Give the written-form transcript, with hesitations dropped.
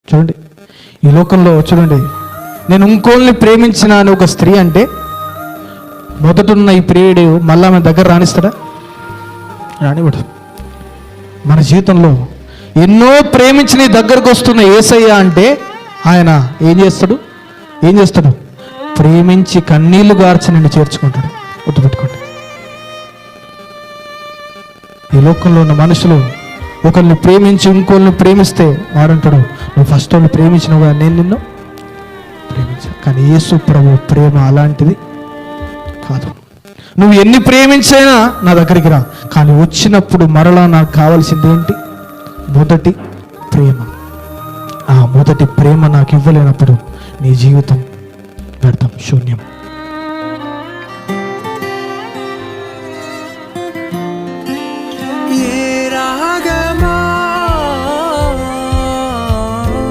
చూడండి, ఈ లోకంలో చూడండి, నేను ఇంకోల్ని ప్రేమించిన అని ఒక స్త్రీ అంటే మొదటున్న ఈ ప్రియుడు మళ్ళా ఆమె దగ్గర రాణిస్తాడా? రానివ్వడు. మన జీవితంలో ఎన్నో ప్రేమించి నీ దగ్గరకు వస్తున్న యేసయ్య అంటే ఆయన ఏం చేస్తాడు? ప్రేమించి కన్నీళ్లు గార్చి నిన్ను చేర్చుకుంటాడు. గుర్తుపెట్టుకోండి. ఈ లోకంలో ఉన్న మనుషులు ఒకరిని ప్రేమించి ఇంకోళ్ళని ప్రేమిస్తే వాడంటాడు, నువ్వు ఫస్ట్ వాళ్ళని ప్రేమించినవుగా, నేను నిన్ను ప్రేమించాను. కానీ యేసు ప్రభు ప్రేమ అలాంటిది కాదు. నువ్వు ఎన్ని ప్రేమించైనా నా దగ్గరికి రా, కానీ వచ్చినప్పుడు మరలా నాకు కావాల్సింది ఏంటి? మొదటి ప్రేమ. ఆ మొదటి ప్రేమ నాకు ఇవ్వలేనప్పుడు నీ జీవితం వ్యర్థం, శూన్యం.